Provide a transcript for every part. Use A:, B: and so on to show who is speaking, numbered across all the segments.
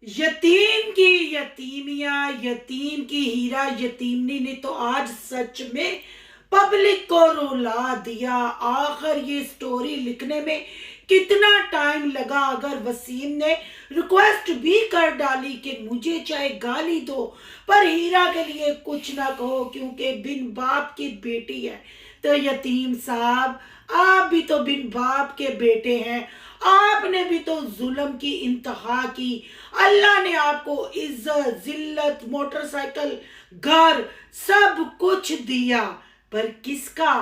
A: यतीम की यतीमिया, यतीम की हीरा यतीमनी ने तो आज सच में पब्लिक को रुला दिया। आखिर ये स्टोरी लिखने में कितना टाइम लगा। अगर वसीम ने रिक्वेस्ट भी कर डाली कि मुझे चाहे गाली दो पर हीरा के लिए कुछ ना कहो क्योंकि बिन बाप की बेटी है, तो यतीम साहब आप भी तो बिन बाप के बेटे हैं। आपने भी तो जुल्म की इंतहा की। अल्लाह ने आपको इज्जत, जिल्लत, मोटरसाइकिल, घर सब कुछ दिया, पर किसका?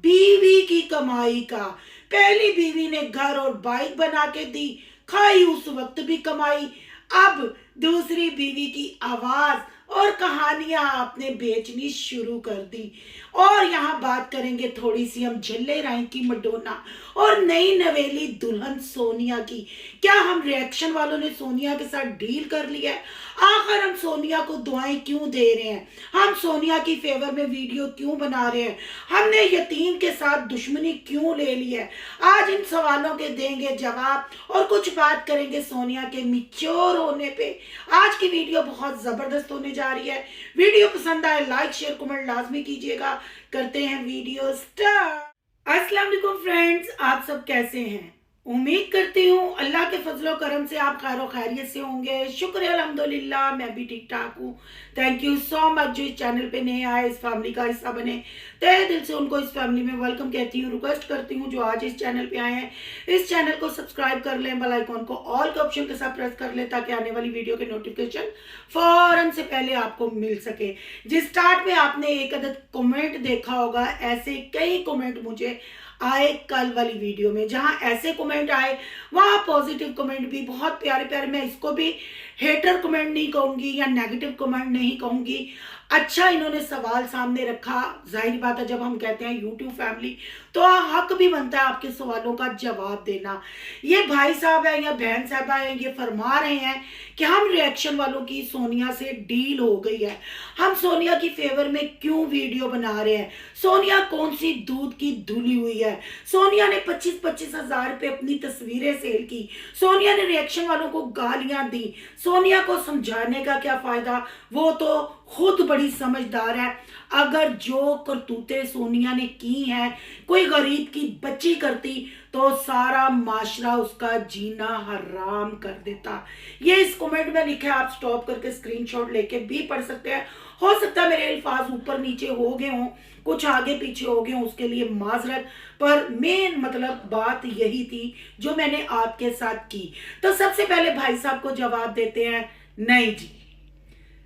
A: बीवी की कमाई का। पहली बीवी ने घर और बाइक बना के दी, खाई उस वक्त भी कमाई। अब दूसरी बीवी की आवाज और कहानियां आपने बेचनी शुरू कर दी। और यहाँ बात करेंगे थोड़ी सी हम झल्ले राय की, मडोना और नई नवेली दुल्हन सोनिया की। क्या हम रिएक्शन वालों ने सोनिया के साथ डील कर लिया है? आखिर हम सोनिया को दुआएं क्यों दे रहे हैं? हम सोनिया की फेवर में वीडियो क्यों बना रहे हैं? हमने यतीम के साथ दुश्मनी क्यों ले ली है? आज इन सवालों के देंगे जवाब और कुछ बात करेंगे सोनिया के मिच्योर होने पे। आज की वीडियो बहुत जबरदस्त होने जा रही है। वीडियो पसंद आए लाइक शेयर कमेंट लाजमी कीजिएगा। करते हैं वीडियो स्टार्ट। अस्सलाम वालेकुम फ्रेंड्स, आप सब कैसे हैं? उम्मीद करती हूँ अल्लाह के फजलो करम से आप खैर खैरियत से होंगे। शुक्र है अल्हम्दुलिल्लाह, मैं भी ठीक ठाक हूँ। थैंक यू सो मच जो इस चैनल पे नए आए, इस फैमिली का हिस्सा बने, तहे दिल से उनको इस फैमिली में वेलकम कहती हूँ। रिक्वेस्ट करती हूँ जो आज इस चैनल पे आए हैं इस चैनल को सब्सक्राइब कर लें, बेल आइकॉन को ऑल के ऑप्शन के साथ प्रेस कर लें ताकि आने वाली वीडियो के नोटिफिकेशन फौरन से पहले आपको मिल सके। जिस स्टार्ट में आपने एक अदद कमेंट देखा होगा, ऐसे कई कमेंट मुझे आए कल वाली वीडियो में। जहां ऐसे कमेंट आए वहां पॉजिटिव कमेंट भी बहुत प्यारे प्यारे, मैं इसको भी हेटर कमेंट नहीं कहूंगी या नेगेटिव कमेंट नहीं कहूंगी। अच्छा इन्होंने सवाल सामने रखा। जाहिर बात है जब हम कहते हैं यूट्यूब फैमिली तो हक भी बनता है आपके सवालों का जवाब देना। ये भाई साहब है या बहन साहबा है, ये फरमा रहे हैं कि हम रिएक्शन वालों की सोनिया से डील हो गई है। हम सोनिया की फेवर में क्यों वीडियो बना रहे हैं? सोनिया कौन सी दूध की धुली हुई है? सोनिया ने 25-25 हजार पे अपनी तस्वीरें सेल की। सोनिया ने रिएक्शन वालों को गालियां दी। सोनिया को समझाने का क्या फायदा? वो तो खुद बड़ी समझदार है। अगर जो करतूतें सोनिया ने की हैं कोई गरीब की बच्ची करती तो सारा माशरा उसका जीना हराम कर देता। ये इस कमेंट में लिखा है, आप स्टॉप करके स्क्रीनशॉट लेके भी पढ़ सकते हैं। हो सकता है मेरे अल्फाज ऊपर नीचे हो गए हों, कुछ आगे पीछे हो गए हों, उसके लिए माजरत, पर मेन मतलब बात यही थी जो मैंने आपके साथ की। तो सबसे पहले भाई साहब को जवाब देते हैं, नहीं जी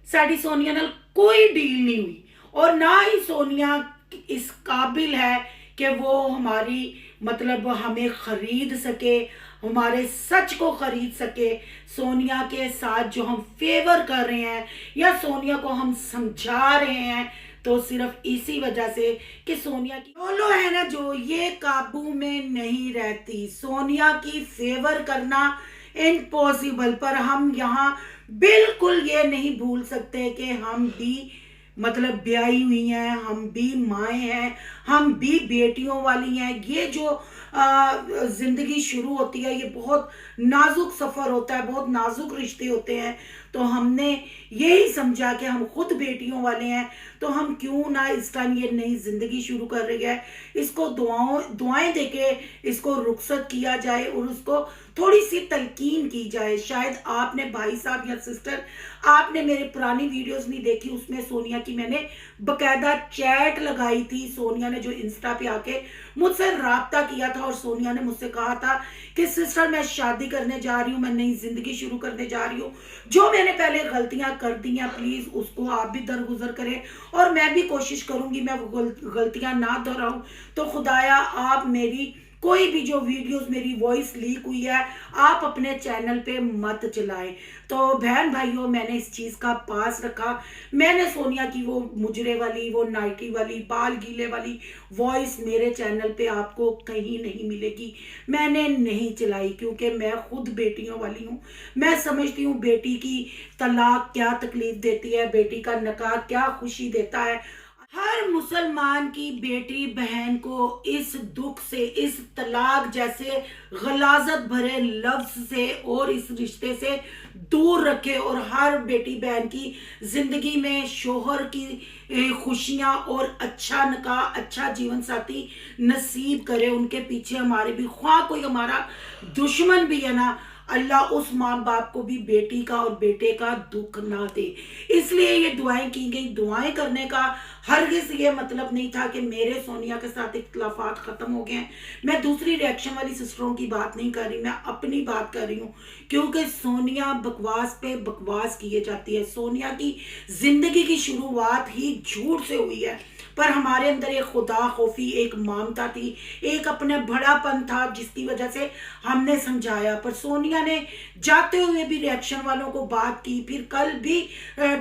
A: साड़ी सोनिया नाल कोई डील नहीं हुई और ना ही सोनिया इस काबिल है कि वो हमारी मतलब हमें खरीद सके, हमारे सच को खरीद सके। सोनिया के साथ जो हम फेवर कर रहे हैं या सोनिया को हम समझा रहे हैं तो सिर्फ इसी वजह से कि सोनिया की लोलो है ना जो, ये काबू में नहीं रहती। सोनिया की फेवर करना इम्पॉसिबल, पर हम यहाँ बिल्कुल ये नहीं भूल सकते कि हम भी मतलब ब्याही हुई हैं, हम भी माएँ हैं, हम भी बेटियों वाली हैं। ये जो जिंदगी शुरू होती है ये बहुत नाजुक सफर होता है, बहुत नाजुक रिश्ते होते हैं। तो हमने यही समझा कि हम खुद बेटियों वाले हैं तो हम क्यों ना इस टाइम ये नई जिंदगी शुरू कर रही है, इसको दुआएं देके इसको रुखसत किया जाए और उसको थोड़ी सी तलकीन की जाए। शायद आपने भाई साहब या सिस्टर आपने मेरे पुरानी वीडियोस नहीं देखी, उसमें सोनिया की मैंने बकायदा चैट लगाई थी। सोनिया ने जो इंस्टा पे आके मुझसे राब्ता किया था और सोनिया ने मुझसे कहा था कि सिस्टर मैं शादी करने जा रही हूँ, मैं नई जिंदगी शुरू करने जा रही हूँ। जो मैंने पहले गलतियां कर दी हैं प्लीज उसको आप भी दरगुजर करें और मैं भी कोशिश करूंगी मैं वो गलतियां ना दोहराऊं। तो खुदाया आप मेरी कोई भी जो वीडियोस मेरी वॉइस लीक हुई है आप अपने चैनल पे मत चलाएं। तो बहन भाइयों मैंने इस चीज का पास रखा। मैंने सोनिया की वो मुजरे वाली, वो नाइटी वाली, बाल गीले वाली वॉइस मेरे चैनल पे आपको कहीं नहीं मिलेगी। मैंने नहीं चलाई क्योंकि मैं खुद बेटियों वाली हूँ। मैं समझती हूँ बेटी की तलाक क्या तकलीफ देती है, बेटी का निकाह क्या खुशी देता है। हर मुसलमान की बेटी बहन को इस दुख से, इस तलाक जैसे गलाजत भरे लफ्ज से और इस रिश्ते से दूर रखे और हर बेटी बहन की जिंदगी में शोहर की खुशियां और अच्छा निकाह, अच्छा जीवन साथी नसीब करे। उनके पीछे हमारे भी, ख्वाह कोई हमारा दुश्मन भी है ना, अल्लाह उस माँ बाप को भी बेटी का और बेटे का दुख ना दे। इसलिए ये दुआएं की गई। दुआएं करने का हरगिज ये मतलब नहीं था कि मेरे सोनिया के साथ इख्तलाफात खत्म हो गए हैं। मैं दूसरी रिएक्शन वाली सिस्टरों की बात नहीं कर रही, मैं अपनी बात कर रही हूँ। क्योंकि सोनिया बकवास पे बकवास किए जाती है। सोनिया की जिंदगी की शुरुआत ही झूठ से हुई है, पर हमारे अंदर एक खुदा खौफी, एक ममता थी, एक अपने बड़ापन था जिसकी वजह से हमने समझाया। पर सोनिया ने जाते हुए भी रिएक्शन वालों को बात की, फिर कल भी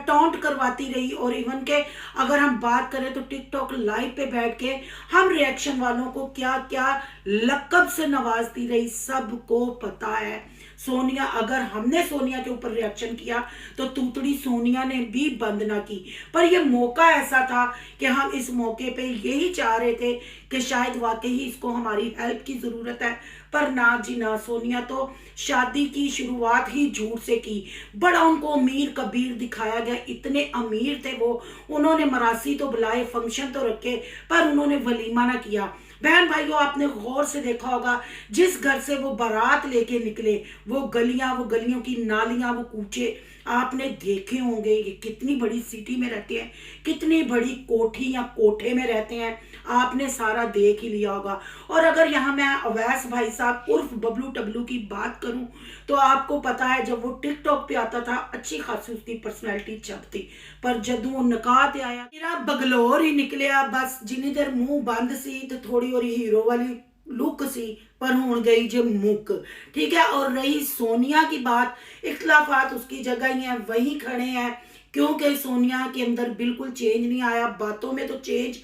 A: टॉन्ट करवाती रही। और इवन के अगर हम बात करें तो टिकटॉक लाइव पे बैठ के हम रिएक्शन वालों को क्या क्या लकब से नवाजती रही, सबको पता है। सोनिया, अगर हमने सोनिया के ऊपर रिएक्शन किया तो तूतड़ी सोनिया ने भी बंद ना की। पर यह मौका ऐसा था कि हम इस मौके पे यही चाह रहे थे कि शायद वाकई इसको हमारी हेल्प की जरूरत है। पर ना जी ना, सोनिया तो शादी की शुरुआत ही झूठ से की। बड़ा उनको अमीर कबीर दिखाया गया, इतने अमीर थे वो। उन्होंने मरासी तो बुलाए, फंक्शन तो रखे, पर उन्होंने वलीमा ना किया। बहन भाइयों, आपने गौर से देखा होगा जिस घर से वो बारात लेके निकले, वो गलियां, वो गलियों की नालियां, वो कूचे आपने देखे होंगे। ये कितनी बड़ी सिटी में रहते हैं, कितनी बड़ी कोठी या कोठे में रहते हैं, आपने सारा देख ही लिया होगा। और अगर यहाँ मैं अवैस भाई साहब उर्फ बबलू टबलू की बात करूं तो आपको पता है जब वो टिकटॉक पे आता था अच्छी खासी उसकी पर्सनैलिटी छपती, पर जदू निकाह ते आया मेरा बगलोर ही निकलिया। बस जिन्नी देर मुंह बंद सी तो थोड़ी और हीरो वाली लुक सी, पर हुण गई जे मुक। ठीक है। और रही सोनिया की बात, इख्तलाफात उसकी जगह ही है, वही खड़े हैं। क्योंकि सोनिया के अंदर बिल्कुल चेंज नहीं आया। बातों में तो चेंज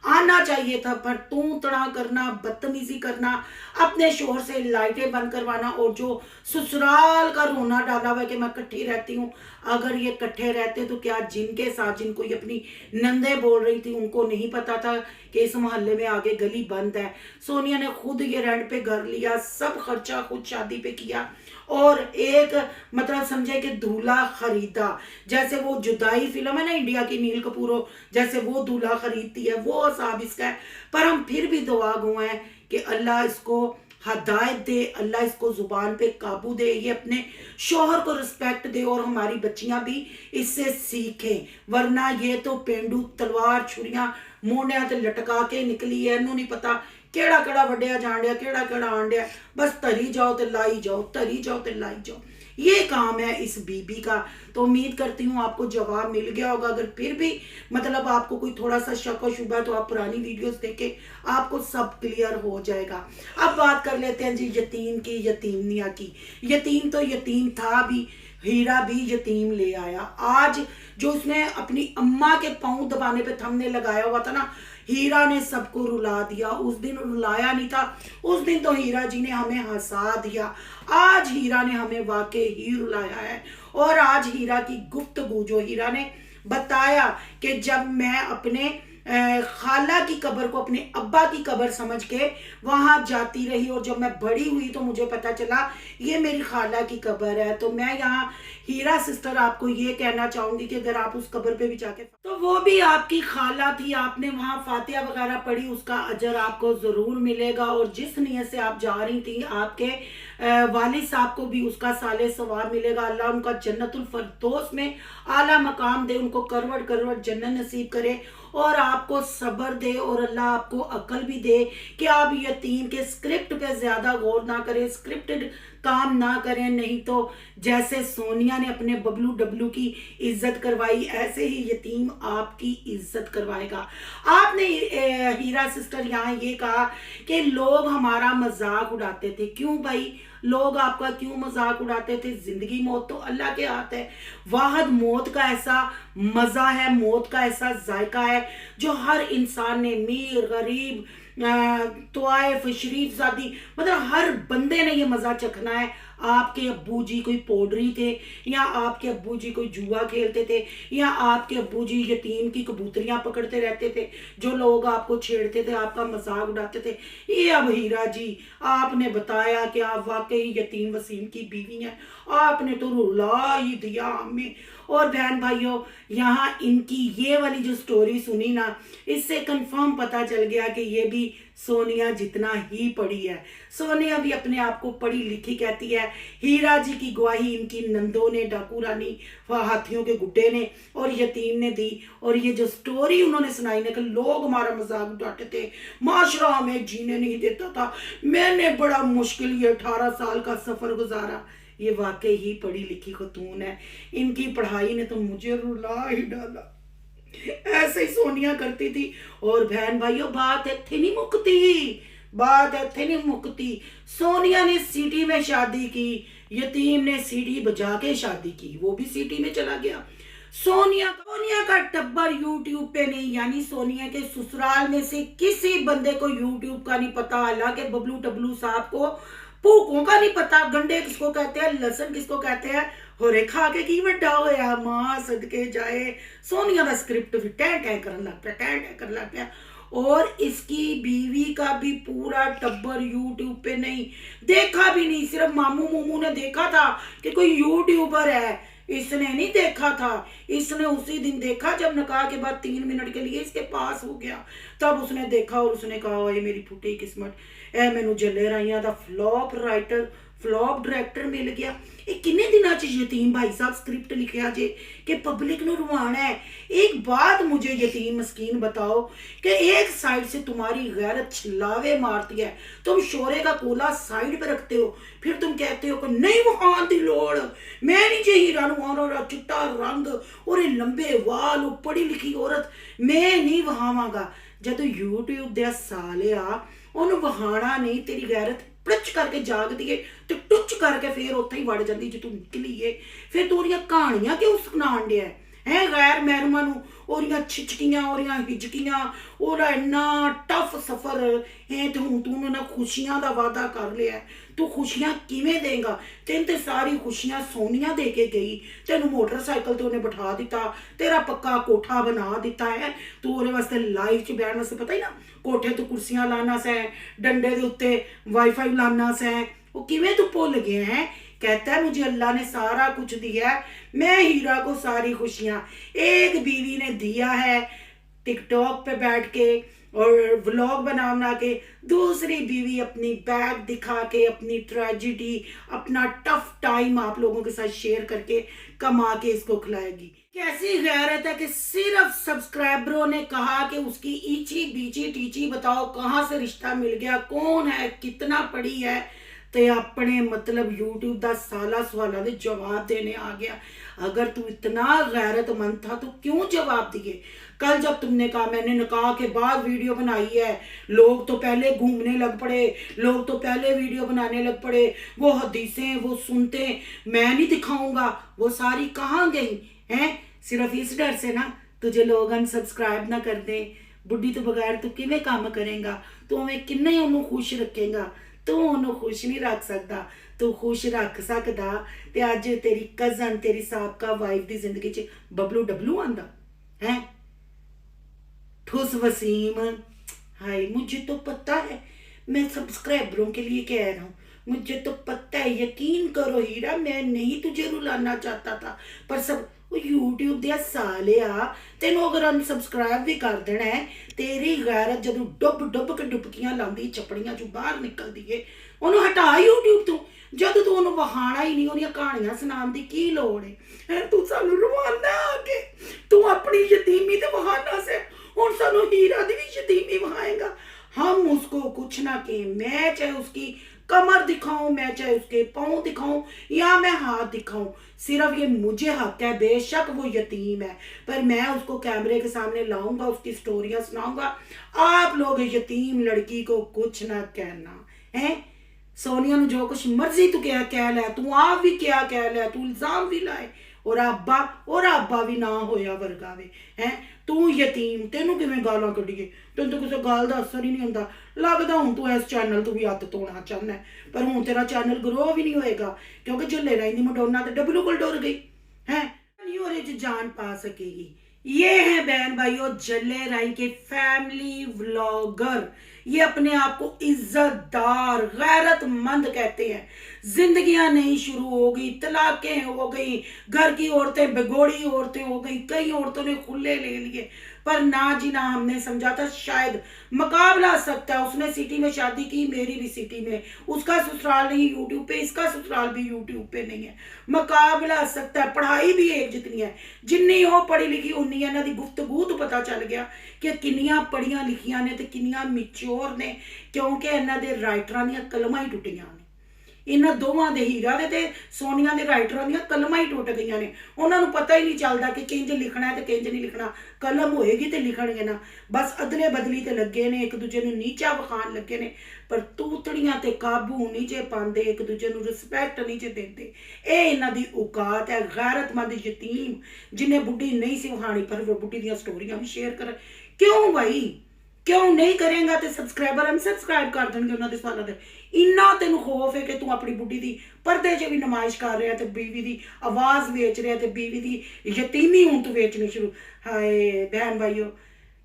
A: आना चाहिए था, पर तू तड़ा करना, बदतमीजी करना, अपने शोहर से लाइटें बंद करवाना, और जो ससुराल का रोना डाला हुआ है कि मैं इकट्ठी रहती हूँ। अगर ये इकट्ठे रहते तो क्या जिनके साथ, जिनको ये अपनी नंदे बोल रही थी, उनको नहीं पता था कि इस मोहल्ले में आगे गली बंद है। सोनिया ने खुद ये रेंट पे घर लिया, सब खर्चा खुद शादी पे किया, और एक मतलब समझे कि दूल्हा खरीदा। जैसे वो जुदाई फिल्म है ना इंडिया की, नील कपूर जैसे वो दूल्हा खरीदती है, वो हिसाब इसका है। पर हम फिर भी दुआ गो हैं कि अल्लाह इसको हदायत दे, अल्लाह इसको जुबान पे काबू दे, ये अपने शोहर को रिस्पेक्ट दे, और हमारी बच्चियां भी इससे सीखें। वरना ये तो पेंडू तलवार छुरियां मोड़िया ते लटका के निकली है। इन्हों नहीं पता केड़ा केड़ा वड्या जान दिया, केड़ा केड़ा आन दिया। बस तरी जाओ तो लाई जाओ, तरी जाओ तो लाई जाओ। ये काम है इस बीबी का। तो उम्मीद करती हूँ आपको जवाब मिल गया होगा। अगर फिर भी मतलब आपको कोई थोड़ा सा शक और शुबा है तो आप पुरानी वीडियोस देखें, आपको सब क्लियर हो जाएगा। अब बात कर लेते हैं जी यतीम की, यतीमनिया की। यतीम तो यतीम था भी, हीरा भी यतीम ले आया। आज जो उसने अपनी अम्मा के पांव दबाने पे थमने लगाया हुआ था ना, हीरा ने सबको रुला दिया। उस दिन रुलाया नहीं था, उस दिन तो हीरा जी ने हमें हंसा दिया। आज हीरा ने हमें वाकई ही रुलाया है। और आज हीरा की गुफ्तगू जो हीरा ने बताया कि जब मैं अपने खाला की कब्र को अपने अब्बा की कब्र समझ के वहां जाती रही, और जब मैं बड़ी हुई तो मुझे पता चला ये मेरी खाला की कब्र है। तो मैं यहाँ हीरा सिस्टर आपको ये कहना चाहूंगी कि अगर आप उस कब्र पे भी जाके, तो वो भी आपकी खाला थी, आपने वहां फातिहा वगैरह पढ़ी, उसका अजर आपको जरूर मिलेगा। और जिस नियत से आप जा रही थी, आपके वालिद साहब को भी उसका साले सवाब मिलेगा। अल्लाह उनका जन्नतुल फरदौस में आला मकाम दे, उनको करवट करवट जन्नत नसीब करे, और आपको सब्र दे, और अल्लाह आपको अकल भी दे कि आप यतीम के स्क्रिप्ट पे ज्यादा गौर ना करें, स्क्रिप्टेड काम ना करें। नहीं तो जैसे सोनिया ने अपने बबलू डबलू की इज्जत करवाई, ऐसे ही यतीम आपकी इज्जत करवाएगा। आपने हीरा सिस्टर यहाँ ये कहा कि लोग हमारा मजाक उड़ाते थे। क्यों भाई, लोग आपका क्यों मजाक उड़ाते थे? जिंदगी मौत तो अल्लाह के हाथ है। वाहद मौत का ऐसा मजा है, मौत का ऐसा जायका है जो हर इंसान ने, मीर गरीब तोआइफ शरीफ जादी, मतलब हर बंदे ने ये मजा चखना है। आपके अब्बू जी कोई पोडरी थे, या आपके अब्बू जी कोई जुआ खेलते थे, या आपके अब्बू जी यतीम की कबूतरियां पकड़ते रहते थे, जो लोग आपको छेड़ते थे, आपका मजाक उड़ाते थे। ये अब हीरा जी आपने बताया कि आप वाकई यतीम वसीम की बीवी हैं, आपने तो रुला ही दिया हमें। और बहन भाइयों, यहाँ इनकी ये वाली जो स्टोरी सुनी ना, इससे कंफर्म पता चल गया कि ये भी सोनिया जितना ही पढ़ी है। सोनिया भी अपने आप को पढ़ी लिखी कहती है। हीरा जी की गवाही इनकी नंदों ने, डाकू रानी व हाथियों के गुड्डे ने और यतीम ने दी। और ये जो स्टोरी उन्होंने सुनाई ना कि लोग हमारा मजाक उड़ाते थे, माशरा हमें जीने नहीं देता था, मैंने बड़ा मुश्किल ये 18 साल का सफर गुजारा, ये वाकई ही पढ़ी लिखी खतून है। इनकी पढ़ाई ने तो मुझे रुला ही डाला। ऐसे ही सोनिया करती थी। और बहन भाइयों, बात इत्थे नहीं मुकती, बात इत्थे नहीं मुकती। सोनिया ने सिटी में शादी की, यतीम ने सीढ़ी बजा के शादी की, वो भी सिटी में चला गया। सोनिया का टब्बर यूट्यूब पे नहीं, यानी सोनिया के ससुराल में से किसी बंदे को यूट्यूब का नहीं पता। हालांकि बबलू टबलू साहब को भूकों का नहीं पता, गंडे किसको कहते हैं, लसन किसको कहते हैं, होरे खा के की वड्डा होया, मां सदके जाए। सोनिया का स्क्रिप्ट भी टैं टैं करन लग पिया, टैं टैं करन लग पिया। और इसकी बीवी का भी पूरा टब्बर यूट्यूब पे नहीं, देखा भी नहीं, सिर्फ मामू मोमू ने देखा था कि कोई यूट्यूबर है, इसने नहीं देखा था। इसने उसी दिन देखा जब निकाह के बाद 3 मिनट के लिए इसके पास हो गया, तब उसने देखा और उसने कहा ये मेरी फुटी किस्मत, ए मैनू जले राइया दा फ्लॉप राइटर फ्लॉप डायरेक्टर मिल गया। ये किन्ने दिनों च यतीम भाई साहब स्क्रिप्ट लिखिया जे कि पब्लिक नु रुवाना है। एक बात मुझे यतीम मस्कीन बताओ कि एक साइड से तुम्हारी गैरत छिलावे मारती है, तुम शोरे का कोला साइड पे रखते हो, फिर तुम कहते हो कि नहीं वहां दी लोड़, मैं नहीं जे हीरा नु और चिट्टा रंग और ये लंबे वाल पढ़ी लिखी औरत मैं नहीं वहावांगा। जब यूट्यूब दे सालिया ਉਹਨੂੰ ਵਹਾਣਾ नहीं, तेरी गैरत टच करके जागदी है तो टुच करके फिर उत्थे ही वड़ जाती जो तू निकली है। फिर तू ओरियां कहानियां क्यों सुनाण दिया है गैर महरुमा नू, ओरियां छिचकियां ओरियां हिचकियां, ओरा इन्ना टफ सफर है तो हूँ तू ना खुशियां दा वादा कर लिया, तू खुशियां किवें देगा, तेन ते सारी खुशियां सोनिया दे के गई, तेनू मोटरसाइकिल ते उन्हें बिठा दिता, तेरा पक्का कोठा बना दिता है, तू ओरे वास्ते लाइफ च बैठने वास्ते पता ही ना कोठे तो कुर्सियां लाना सै, डंडे दे उत्ते वाईफाई लाना सै, वो किवें तू भुल गया है। कहता है मुझे अल्लाह ने सारा कुछ दिया है, मैं हीरा को सारी खुशियां, एक बीवी ने दिया है टिकटॉक पे बैठ के और व्लॉग बना के, दूसरी बीवी अपनी बैग दिखा के अपनी ट्रेजिडी अपना टफ टाइम आप लोगों के साथ शेयर करके कमा के इसको खिलाएगी। कैसी गैरत है कि सिर्फ सब्सक्राइबरों ने कहा कि उसकी ईची बीची टीची बताओ कहाँ से रिश्ता मिल गया, कौन है, कितना पढ़ी है, ते अपने मतलब यूट्यूब का साला सवालों के जवाब देने आ गया। अगर तू इतना गैरतमंद था तो क्यों जवाब दिए। कल जब तुमने कहा मैंने निकाह के बाद वीडियो बनाई है, लोग तो पहले घूमने लग पड़े, लोग तो पहले वीडियो बनाने लग पड़े, वो हदीसें वो सुनते, मैं नहीं दिखाऊंगा, वो सारी कहाँ गई हैं। सिर्फ इस डर से ना तुझे लोग अनसब्सक्राइब ना कर दें। बुढ़ी तो बगैर तू किवें काम करेगा, तू हमें किन्ने उन्होंने खुश रखेगा, तू उन्होंने खुश नहीं रख सकता, तू खुश रख सकता ते अज तेरी कजन तेरी साबका वाइफ की जिंदगी च बबलू डबलू आंदा है, ठुस वसीम। हाय मुझे तो पता है, मैं सब्सक्राइबरों के लिए कह रहा हूँ, मुझे तो पता है, यकीन करो हीरा मैं नहीं तुझे रुलाना चाहता था, पर सब यूट्यूब दिया सालिया तेन अगर अनसबसक्राइब भी कर देना है, तेरी गैरत जदों डुब डुब के डुबकियां लांदी चपड़ियां चों बाहर निकलदी है, उन्होंने हटा यूट्यूब तो, जब तू उन्होंने वहाना ही नहीं, उन्हें कहानियां सुनाने की की लोड़ है। तू सानू रवाना आके तू अपनी यतीमी ते वहाना से हुण सानू हीरा दी भी यतीमी वहाएगा। हम उसको कुछ ना कहें, मैं चाहे उसकी कमर दिखाऊं, मैं चाहे उसके पाँव दिखाऊं या मैं हाथ दिखाऊं, सिर्फ ये मुझे हक है, बेशक वो यतीम है पर मैं उसको कैमरे के सामने लाऊंगा, उसकी स्टोरियां सुनाऊंगा। आप लोग यतीम लड़की को कुछ ना कहना है। सोनिया ने जो कुछ मर्जी तू क्या कह लै, तू आप भी क्या कह लै, तू इल्जाम भी लाए, और अब्बा भी ना होया वर्गा वे है। तू यतीम, तेनू किवें गालां कढीए? तेन तो किसी गाल का असर ही नहीं होंदा। लगदा हुण तू इस चैनल तो भी हत्थ धोना चाहना है, पर हुण तेरा चैनल ग्रो भी नहीं होएगा क्योंकि झल्ले राई दी मडोना तो डबलू कोल डुर गई है, नहीं ओहदे च जान पा सकेगी। ये है बहन भाइयों जल्ले राई के फैमिली व्लॉगर। ये अपने आप को इज्जतदार गैरतमंद कहते हैं। जिंदगियां नहीं शुरू हो गई, तलाकें हो गई, घर की औरतें बिगोड़ी औरतें हो गई, कई औरतों ने खुले ले लिए, पर ना जी ना हमने समझा था शायद मुकाबला सकता है। उसने सिटी में शादी की, मेरी भी सिटी में, उसका ससुराल नहीं यूट्यूब पे, इसका ससुराल भी यूट्यूब पे नहीं है, मुकाबला सकता है। पढ़ाई भी एक जितनी है, जिन्नी हो पढ़ी लिखी उन्नी इन्हां दी गुफ्तगू तो पता चल गया कि किन्नियां पढ़ियां लिखियां ने ते किन्नियां मैच्योर ने, क्योंकि इन्हां दे राइटरां दीयां कलमां ही टुटियां ने। इन्हां दोवां दे हीरा दे ते सोनिया दे राइटरां दीयां कलमां ही टुट गईयां ने। उन्हां नूं पता ही नहीं चलदा कि किंज लिखना है ते किंज नहीं लिखना। कलम होएगी ते लिखणगे ना, बस अदले बदली ते लगे ने, एक दूजे नूं नीचा विखाण लगे ने, पर तूतड़ियां ते काबू नहीं जे पांदे, एक दूजे नूं रिस्पैक्ट नहीं जे देंदे। ਇਹ ਇਹਨਾਂ ਦੀ औकात है। गैरतमंद यतीम जिन्हें बुढ़ी नहीं सी वहानी, पर वो बुढ़ी दी स्टोरियां भी शेयर कर। क्यों भाई, क्यों नहीं करेगा? तो सबसक्राइबर अनसबसक्राइब कर देंगे उन्होंने सालों दे। इन्ना तेन खौफ है कि तू अपनी बुढ़ी की पर्दे च भी नुमाइश कर रहा है, तो बीवी की आवाज़ बेच रहा है, तो बीवी की यतीमी हूँ तू बेचनी शुरू। हाय बहन भाइयों,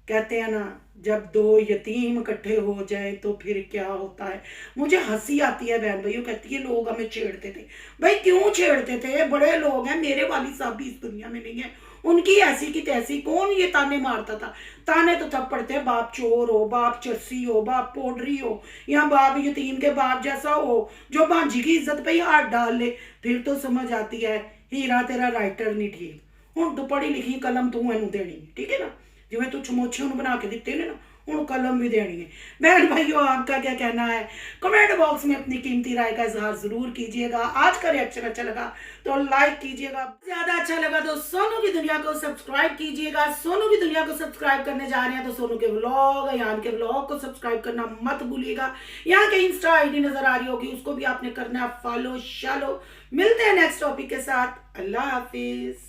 A: कहते हैं ना जब दो यतीम इकट्ठे हो जाए तो फिर क्या होता है। मुझे हंसी आती है बहन भाइयों, कहती है लोग हमें छेड़ते थे। भाई क्यों छेड़ते थे? बड़े लोग हैं, मेरे वाली साहब भी इस दुनिया में नहीं है, उनकी ऐसी की तैसी। कौन ये ताने मारता था? ताने तो तब पड़ते हैं बाप चोर हो, बाप चरसी हो, बाप पोडरी हो, या बाप यतीम के बाप जैसा हो जो भांजी की इज्जत पे ही हाथ डाल ले। फिर तो समझ आती है हीरा तेरा राइटर नहीं ठीक, हुण तू पढ़ी लिखी कलम तू इनू देनी, ठीक है ना, जिवें तू चमोछे उन्होंने बना के दिते ने ना, हूँ कलम भी देनी है। बहन भाइयों आपका क्या कहना है? कमेंट बॉक्स में अपनी कीमती राय का इजहार जरूर कीजिएगा। आज का रिएक्शन अच्छा लगा तो लाइक कीजिएगा, ज्यादा अच्छा लगा तो सोनू की दुनिया को सब्सक्राइब कीजिएगा। सोनू की दुनिया को सब्सक्राइब करने जा रहे हैं तो सोनू के व्लॉग, यान के व्लॉग को सब्सक्राइब करना मत भूलिएगा। यहाँ के इंस्टा आईडी नजर आ रही होगी, उसको भी आपने करना फॉलो शालो। मिलते हैं नेक्स्ट टॉपिक के साथ। अल्लाह हाफिज।